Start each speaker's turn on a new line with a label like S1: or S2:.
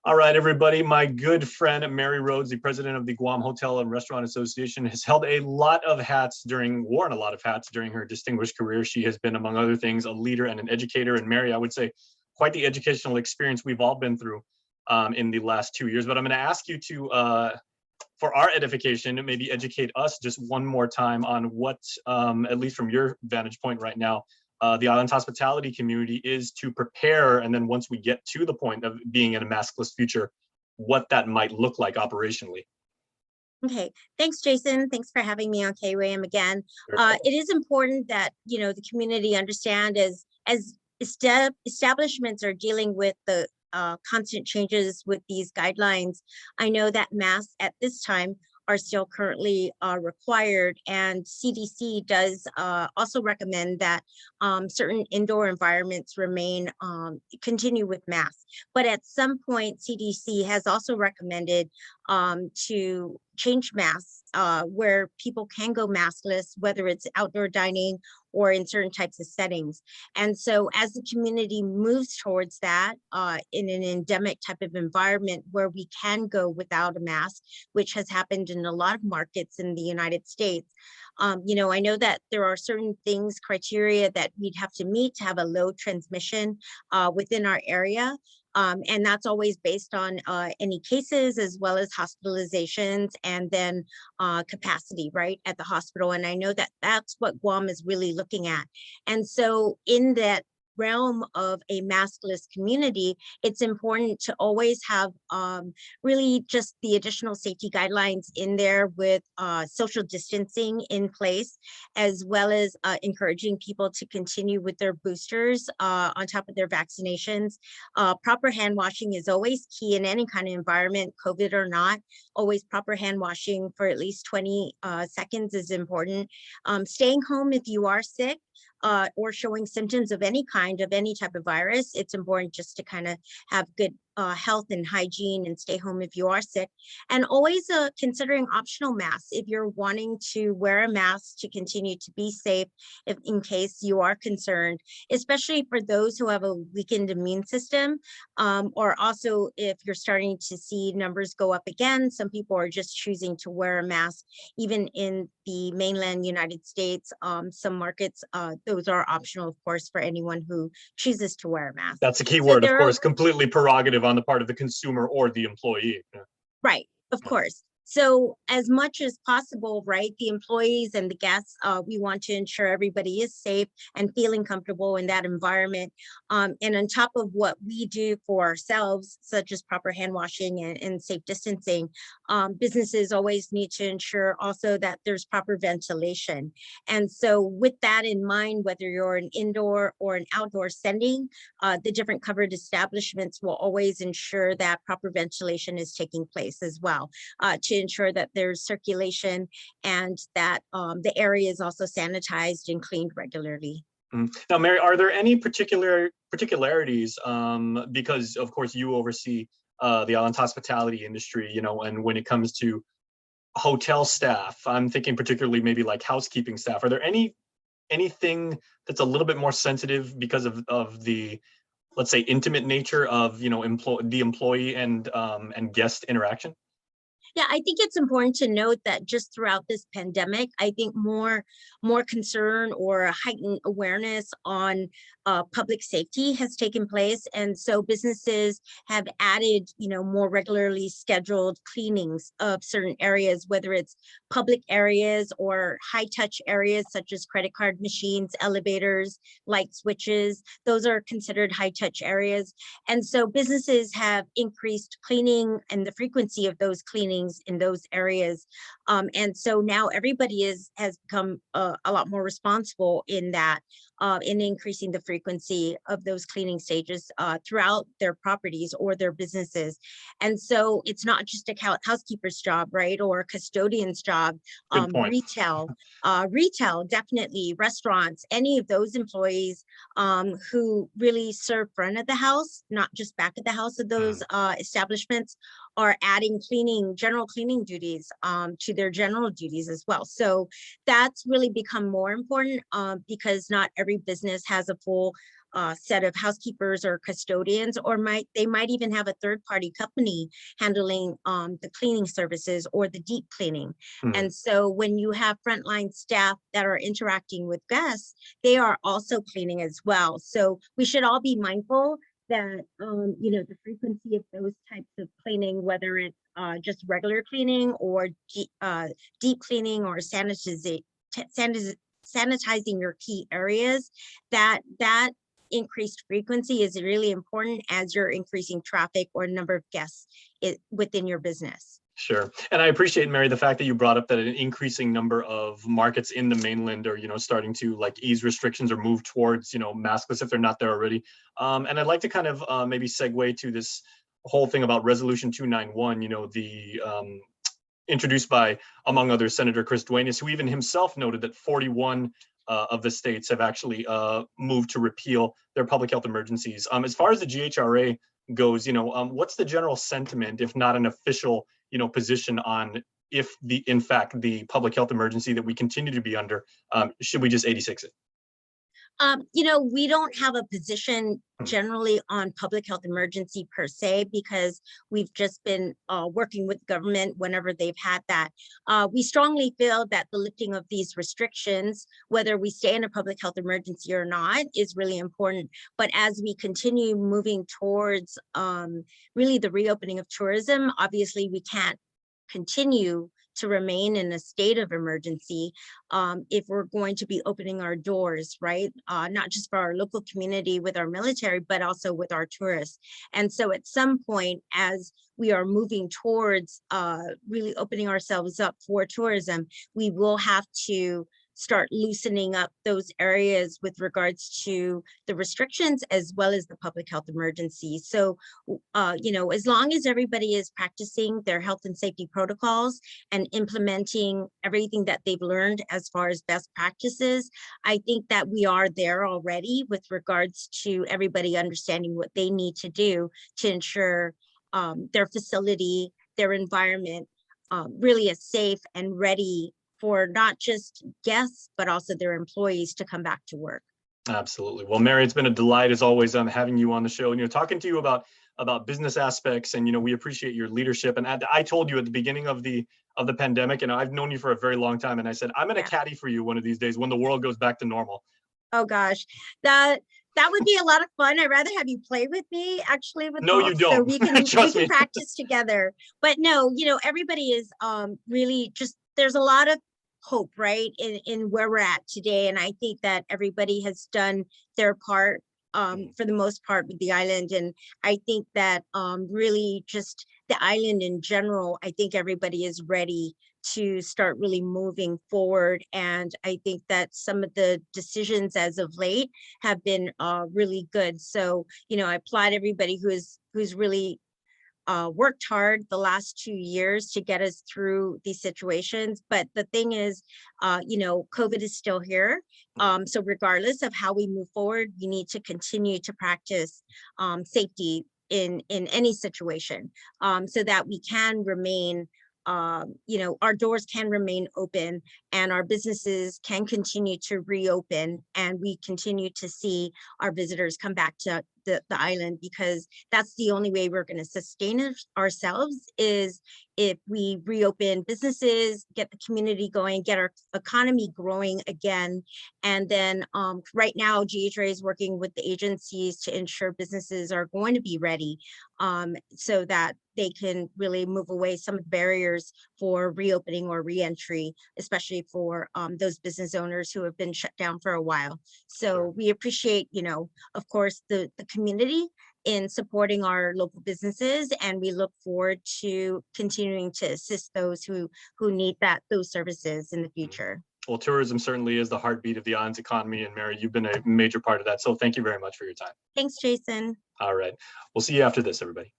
S1: All right, everybody. My good friend, Mary Rhodes, the president of the Guam Hotel and Restaurant Association, has held a lot of hats worn a lot of hats during her distinguished career. She has been, among other things, a leader and an educator. And Mary, I would say, quite the educational experience we've all been through in the last 2 years. But I'm going to ask you to, for our edification, maybe educate us just one more time on what, at least from your vantage point right now, the island hospitality community is to prepare, and then once we get to the point of being in a maskless future, what that might look like operationally.
S2: Okay, thanks, Jason. Thanks for having me on KRAM again. It is important that the community understand as establishments are dealing with the constant changes with these guidelines. I know that masks at this time are still currently required, and CDC does also recommend that certain indoor environments continue with masks. But at some point, CDC has also recommended to change masks where people can go maskless, whether it's outdoor dining or in certain types of settings. And so as the community moves towards that in an endemic type of environment where we can go without a mask, which has happened in a lot of markets in the United States, I know that there are certain criteria that we'd have to meet to have a low transmission within our area. And that's always based on any cases as well as hospitalizations and then capacity, right, at the hospital. And I know that that's what Guam is really looking at. And so in that realm of a maskless community, it's important to always have really just the additional safety guidelines in there with social distancing in place, as well as encouraging people to continue with their boosters on top of their vaccinations. Proper hand washing is always key in any kind of environment, COVID or not. Always proper hand washing for at least 20 seconds is important. Staying home if you are sick, or showing symptoms of any kind of any type of virus, it's important just to kind of have good health and hygiene and stay home if you are sick. And always considering optional masks if you're wanting to wear a mask to continue to be safe if in case you are concerned, especially for those who have a weakened immune system, or also if you're starting to see numbers go up again, some people are just choosing to wear a mask. Even in the mainland United States, some markets, those are optional, of course, for anyone who chooses to wear a mask.
S1: That's a key word, of course, completely prerogative on the part of the consumer or the employee.
S2: Right, of course. So as much as possible, right, the employees and the guests, we want to ensure everybody is safe and feeling comfortable in that environment. And on top of what we do for ourselves, such as proper hand washing and safe distancing, businesses always need to ensure also that there's proper ventilation. And so with that in mind, whether you're an indoor or an outdoor setting, the different covered establishments will always ensure that proper ventilation is taking place as well, to ensure that there's circulation and that the area is also sanitized and cleaned regularly.
S1: Now, Mary, are there any particularities, because of course you oversee the island hospitality industry, and when it comes to hotel staff, I'm thinking particularly maybe like housekeeping staff, are there anything that's a little bit more sensitive because of the, let's say, intimate nature of the employee and guest interaction?
S2: Yeah, I think it's important to note that just throughout this pandemic, I think more concern or a heightened awareness on public safety has taken place. And so businesses have added, more regularly scheduled cleanings of certain areas, whether it's public areas or high touch areas such as credit card machines, elevators, light switches. Those are considered high touch areas. And so businesses have increased cleaning and the frequency of those cleanings in those areas. And so now everybody has become a lot more responsible in that, in increasing the frequency of those cleaning stages throughout their properties or their businesses. And so it's not just a housekeeper's job, right, or a custodian's job. Retail, definitely, restaurants, any of those employees who really serve front of the house, not just back of the house of those establishments, are adding general cleaning duties to their general duties as well. So that's really become more important because not every business has a full set of housekeepers or custodians, or they might even have a third-party company handling the cleaning services or the deep cleaning. And so when you have frontline staff that are interacting with guests, they are also cleaning as well. So we should all be mindful that the frequency of those types of cleaning, whether it's just regular cleaning or deep cleaning or sanitizing your key areas, that increased frequency is really important as you're increasing traffic or number of guests within your business.
S1: Sure. And I appreciate, Mary, the fact that you brought up that an increasing number of markets in the mainland are, starting to ease restrictions or move towards, maskless if they're not there already. And I'd like to kind of maybe segue to this whole thing about Resolution 291, introduced by, among others, Senator Chris Duenas, who even himself noted that 41 of the states have actually moved to repeal their public health emergencies. As far as the GHRA goes, what's the general sentiment, if not an official, position on if in fact the public health emergency that we continue to be under, should we just 86 it?
S2: We don't have a position generally on public health emergency per se, because we've just been working with government whenever they've had that. We strongly feel that the lifting of these restrictions, whether we stay in a public health emergency or not, is really important. But as we continue moving towards really the reopening of tourism, obviously we can't continue to remain in a state of emergency if we're going to be opening our doors, right? Not just for our local community with our military, but also with our tourists. And so at some point, as we are moving towards really opening ourselves up for tourism, we will have to start loosening up those areas with regards to the restrictions as well as the public health emergency. So, as long as everybody is practicing their health and safety protocols and implementing everything that they've learned as far as best practices, I think that we are there already with regards to everybody understanding what they need to do to ensure their facility, their environment really is safe and ready for not just guests, but also their employees to come back to work.
S1: Absolutely. Well, Mary, it's been a delight as always having you on the show and talking to you about business aspects, and we appreciate your leadership. And I told you at the beginning of the pandemic, and I've known you for a very long time, and I said I'm going to caddy for you one of these days when the world goes back to normal.
S2: Oh gosh, that would be a lot of fun. I'd rather have you play with me actually with
S1: no, you don't.
S2: So we can practice together. But no, everybody is really just, there's a lot of hope, right, in where we're at today. And I think that everybody has done their part for the most part with the island. And I think that really just the island in general, I think everybody is ready to start really moving forward. And I think that some of the decisions as of late have been really good. So, I applaud everybody who's really worked hard the last 2 years to get us through these situations. But the thing is, COVID is still here. So regardless of how we move forward, we need to continue to practice safety in any situation so that we can remain, our doors can remain open and our businesses can continue to reopen, and we continue to see our visitors come back to the island, because that's the only way we're going to sustain ourselves, is if we reopen businesses, get the community going, get our economy growing again. And then right now, GHRA is working with the agencies to ensure businesses are going to be ready so that they can really move away some of the barriers for reopening or reentry, especially for those business owners who have been shut down for a while. So we appreciate, of course, the community in supporting our local businesses, and we look forward to continuing to assist those who need those services in the future.
S1: Well, tourism certainly is the heartbeat of the island's economy, and Mary, you've been a major part of that. So thank you very much for your time.
S2: Thanks, Jason.
S1: All right. We'll see you after this, everybody.